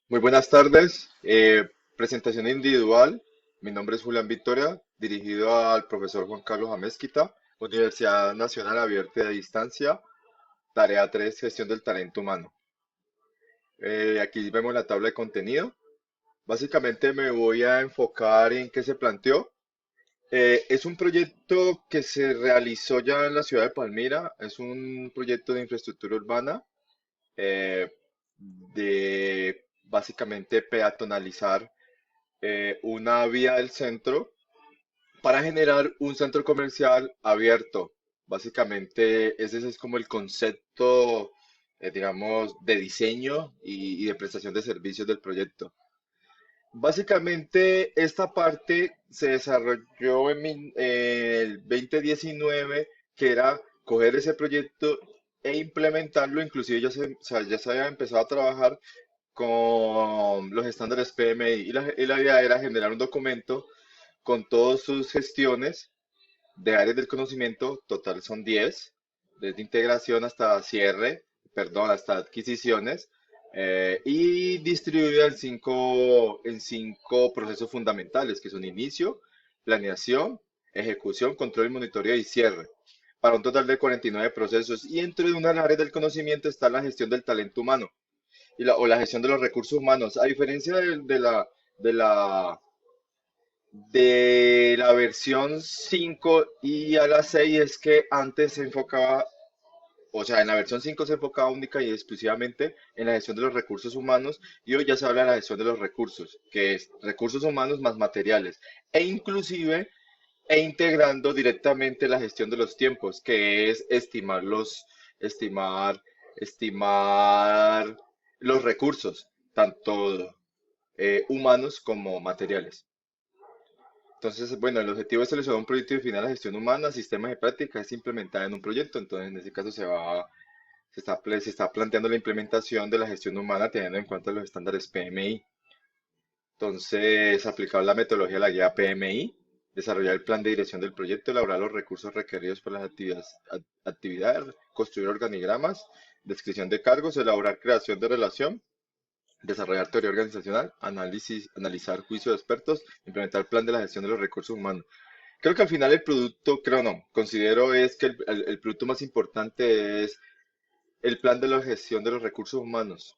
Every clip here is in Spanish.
Muy buenas tardes. Presentación individual. Mi nombre es Julián Victoria, dirigido al profesor Juan Carlos Amezquita, Universidad Nacional Abierta y a Distancia, Tarea 3, Gestión del Talento Humano. Aquí vemos la tabla de contenido. Básicamente me voy a enfocar en qué se planteó. Es un proyecto que se realizó ya en la ciudad de Palmira. Es un proyecto de infraestructura urbana eh, de básicamente peatonalizar una vía del centro para generar un centro comercial abierto. Básicamente, ese es como el concepto, digamos, de diseño y de prestación de servicios del proyecto. Básicamente, esta parte se desarrolló en el 2019, que era coger ese proyecto e implementarlo. Inclusive o sea, ya se había empezado a trabajar con los estándares PMI y la idea era generar un documento con todas sus gestiones de áreas del conocimiento. Total son 10, desde integración hasta cierre, perdón, hasta adquisiciones, y distribuida en cinco procesos fundamentales, que son inicio, planeación, ejecución, control y monitoreo y cierre, para un total de 49 procesos. Y dentro de una área del conocimiento está la gestión del talento humano o la gestión de los recursos humanos. A diferencia de la, de la versión 5 y a la 6, es que antes se enfocaba, o sea, en la versión 5 se enfocaba única y exclusivamente en la gestión de los recursos humanos, y hoy ya se habla de la gestión de los recursos, que es recursos humanos más materiales, e inclusive integrando directamente la gestión de los tiempos, que es estimar, estimar los recursos, tanto humanos como materiales. Entonces, bueno, el objetivo es seleccionar un proyecto y definir la gestión humana, sistemas de práctica es implementada en un proyecto. Entonces, en este caso se está planteando la implementación de la gestión humana teniendo en cuenta los estándares PMI. Entonces, aplicar la metodología de la guía PMI, desarrollar el plan de dirección del proyecto, elaborar los recursos requeridos por las actividades, construir organigramas, descripción de cargos, elaborar creación de relación, desarrollar teoría organizacional, analizar juicio de expertos, implementar el plan de la gestión de los recursos humanos. Creo que al final el producto, creo no, considero es que el producto más importante es el plan de la gestión de los recursos humanos.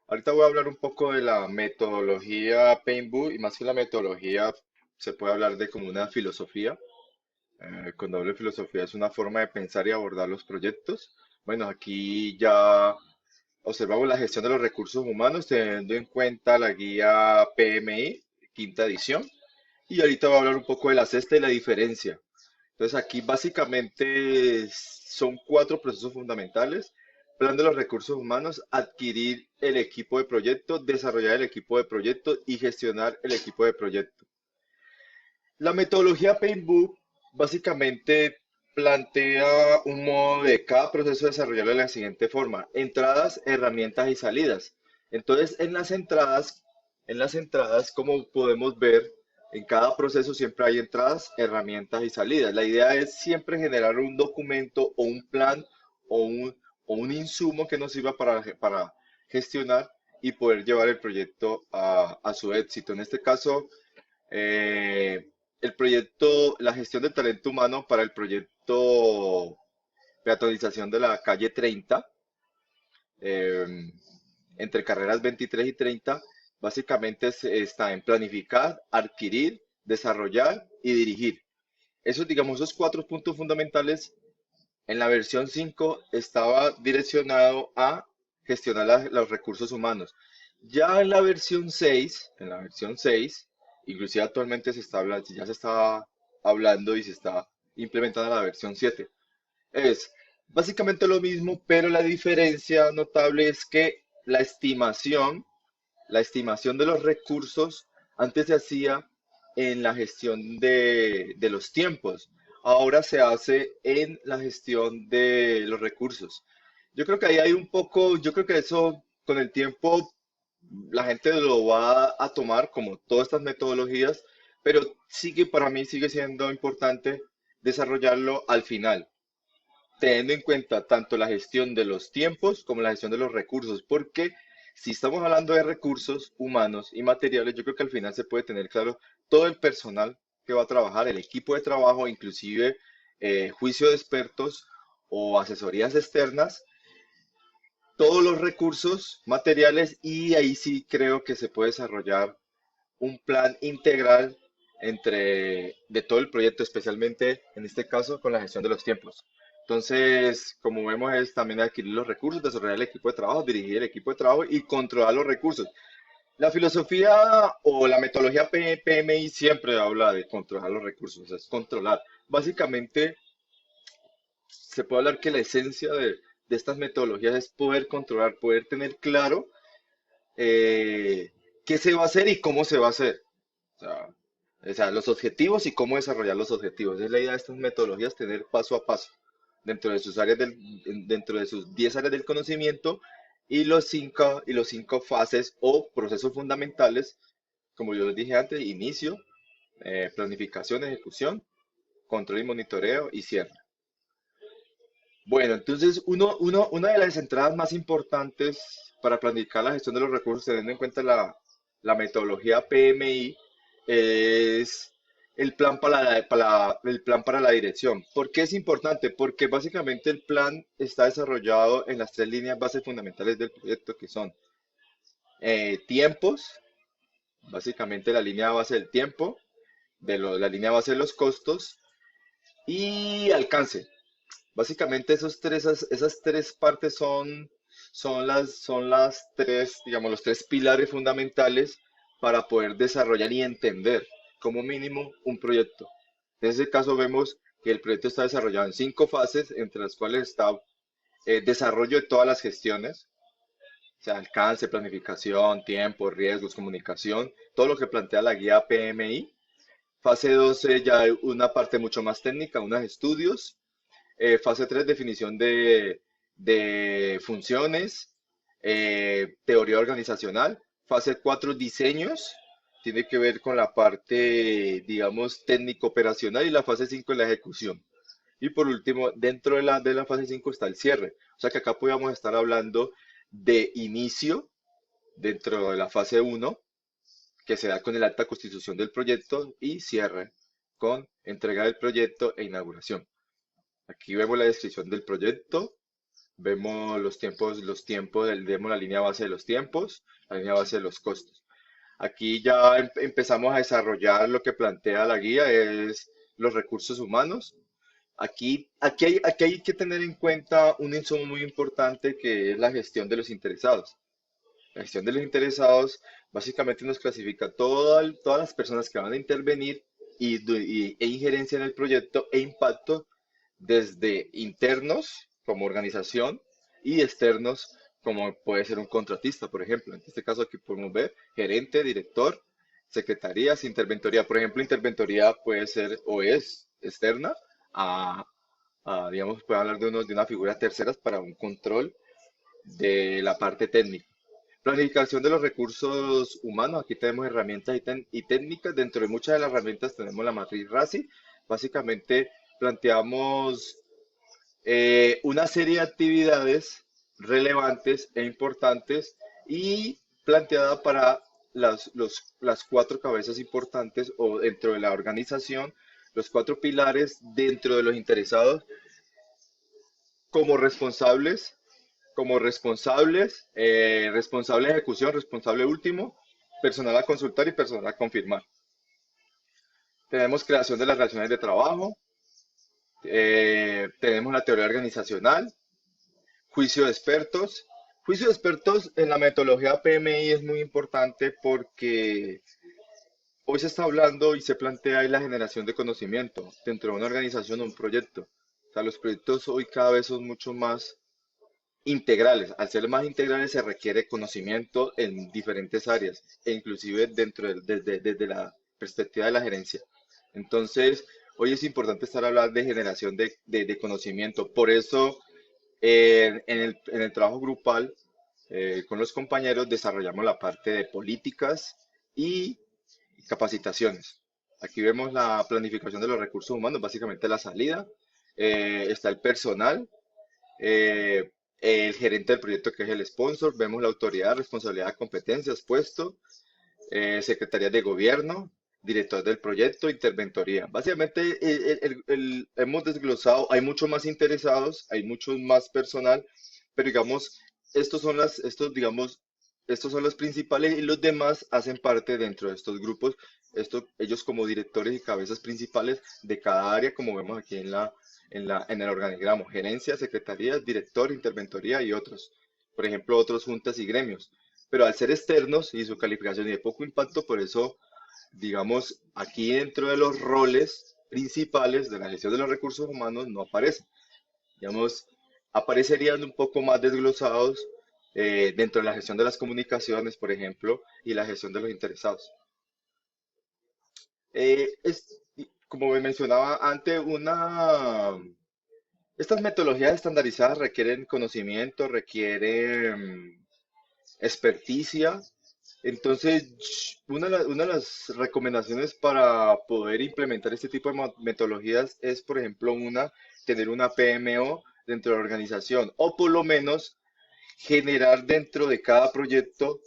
Ahorita voy a hablar un poco de la metodología Paintbook, y más que la metodología se puede hablar de como una filosofía. Con doble filosofía es una forma de pensar y abordar los proyectos. Bueno, aquí ya observamos la gestión de los recursos humanos teniendo en cuenta la guía PMI, quinta edición. Y ahorita voy a hablar un poco de la sexta y la diferencia. Entonces aquí básicamente son cuatro procesos fundamentales. Plan de los recursos humanos, adquirir el equipo de proyecto, desarrollar el equipo de proyecto y gestionar el equipo de proyecto. La metodología Paintbook básicamente plantea un modo de cada proceso desarrollarlo de la siguiente forma: entradas, herramientas y salidas. Entonces, en las entradas, como podemos ver, en cada proceso siempre hay entradas, herramientas y salidas. La idea es siempre generar un documento o un plan o un insumo que nos sirva para gestionar y poder llevar el proyecto a su éxito. En este caso, eh, el proyecto, la gestión del talento humano para el proyecto peatonalización de la calle 30, eh, entre carreras 23 y 30, básicamente está en planificar, adquirir, desarrollar y dirigir. Esos, digamos, esos cuatro puntos fundamentales en la versión 5 estaba direccionado a gestionar los recursos humanos. Ya en la versión 6, inclusive actualmente ya se está hablando y se está implementando la versión 7. Es básicamente lo mismo, pero la diferencia notable es que la estimación de los recursos antes se hacía en la gestión de los tiempos. Ahora se hace en la gestión de los recursos. Yo creo que ahí hay un poco, yo creo que eso con el tiempo la gente lo va a tomar como todas estas metodologías, pero para mí sigue siendo importante desarrollarlo al final, teniendo en cuenta tanto la gestión de los tiempos como la gestión de los recursos, porque si estamos hablando de recursos humanos y materiales, yo creo que al final se puede tener claro todo el personal que va a trabajar, el equipo de trabajo, inclusive juicio de expertos o asesorías externas, todos los recursos materiales y ahí sí creo que se puede desarrollar un plan integral de todo el proyecto, especialmente en este caso con la gestión de los tiempos. Entonces, como vemos, es también adquirir los recursos, desarrollar el equipo de trabajo, dirigir el equipo de trabajo y controlar los recursos. La filosofía o la metodología PMI siempre habla de controlar los recursos, o sea, es controlar. Básicamente, se puede hablar que la esencia de estas metodologías es poder controlar, poder tener claro qué se va a hacer y cómo se va a hacer. O sea, los objetivos y cómo desarrollar los objetivos. Es la idea de estas metodologías, tener paso a paso dentro de sus dentro de sus 10 áreas del conocimiento y los cinco fases o procesos fundamentales, como yo les dije antes, inicio, planificación, ejecución, control y monitoreo y cierre. Bueno, entonces una de las entradas más importantes para planificar la gestión de los recursos, teniendo en cuenta la metodología PMI, es el plan el plan para la dirección. ¿Por qué es importante? Porque básicamente el plan está desarrollado en las tres líneas bases fundamentales del proyecto, que son tiempos, básicamente la línea base del tiempo, la línea base de los costos y alcance. Básicamente esas tres partes son las tres, digamos, los tres pilares fundamentales para poder desarrollar y entender como mínimo un proyecto. En ese caso vemos que el proyecto está desarrollado en cinco fases, entre las cuales está desarrollo de todas las gestiones, o sea, alcance, planificación, tiempo, riesgos, comunicación, todo lo que plantea la guía PMI. Fase 12 ya hay una parte mucho más técnica, unos estudios. Fase 3 definición de funciones, teoría organizacional. Fase 4 diseños, tiene que ver con la parte, digamos, técnico-operacional y la fase 5 es la ejecución. Y por último, dentro de la fase 5 está el cierre. O sea que acá podríamos estar hablando de inicio dentro de la fase 1 que se da con el acta de constitución del proyecto, y cierre con entrega del proyecto e inauguración. Aquí vemos la descripción del proyecto, vemos vemos la línea base de los tiempos, la línea base de los costos. Aquí ya empezamos a desarrollar lo que plantea la guía, es los recursos humanos. Aquí hay que tener en cuenta un insumo muy importante que es la gestión de los interesados. La gestión de los interesados básicamente nos clasifica todas las personas que van a intervenir e injerencia en el proyecto e impacto desde internos como organización y externos como puede ser un contratista, por ejemplo. En este caso aquí podemos ver gerente, director, secretarías, interventoría. Por ejemplo, interventoría puede ser o es externa a, digamos, puede hablar de una figura terceras para un control de la parte técnica. Planificación de los recursos humanos. Aquí tenemos herramientas y técnicas. Dentro de muchas de las herramientas tenemos la matriz RACI. Básicamente planteamos una serie de actividades relevantes e importantes y planteada para las cuatro cabezas importantes o dentro de la organización, los cuatro pilares dentro de los interesados como responsables, responsable de ejecución, responsable último, personal a consultar y personal a confirmar. Tenemos creación de las relaciones de trabajo, tenemos la teoría organizacional, juicio de expertos. Juicio de expertos en la metodología PMI es muy importante porque hoy se está hablando y se plantea ahí la generación de conocimiento dentro de una organización o un proyecto. O sea, los proyectos hoy cada vez son mucho más integrales. Al ser más integrales se requiere conocimiento en diferentes áreas e inclusive desde la perspectiva de la gerencia. Entonces, hoy es importante estar hablando de generación de conocimiento. Por eso, en el trabajo grupal con los compañeros desarrollamos la parte de políticas y capacitaciones. Aquí vemos la planificación de los recursos humanos, básicamente la salida. Está el personal, el gerente del proyecto que es el sponsor, vemos la autoridad, responsabilidad, competencias, puesto, secretaría de gobierno, director del proyecto, interventoría. Básicamente hemos desglosado, hay muchos más interesados, hay mucho más personal, pero digamos, digamos, estos son los principales y los demás hacen parte dentro de estos grupos, ellos como directores y cabezas principales de cada área, como vemos aquí en el organigrama, gerencia, secretaría, director, interventoría y otros. Por ejemplo, otros juntas y gremios. Pero al ser externos y su calificación y de poco impacto, por eso, digamos, aquí dentro de los roles principales de la gestión de los recursos humanos no aparecen. Digamos, aparecerían un poco más desglosados dentro de la gestión de las comunicaciones, por ejemplo, y la gestión de los interesados. Como me mencionaba antes, estas metodologías estandarizadas requieren conocimiento, requieren experticia. Entonces, una de las recomendaciones para poder implementar este tipo de metodologías es, por ejemplo, tener una PMO dentro de la organización o por lo menos generar dentro de cada proyecto,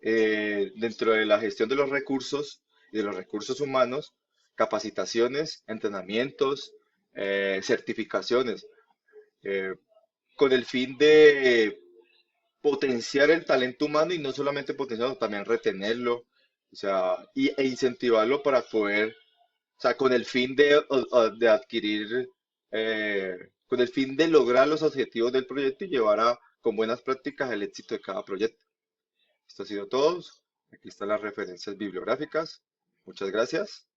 dentro de la gestión de los recursos y de los recursos humanos, capacitaciones, entrenamientos, certificaciones, eh, con el fin de potenciar el talento humano y no solamente potenciarlo, también retenerlo, o sea, e incentivarlo para poder, o sea, con el fin de adquirir, con el fin de lograr los objetivos del proyecto y llevar con buenas prácticas el éxito de cada proyecto. Esto ha sido todo. Aquí están las referencias bibliográficas. Muchas gracias.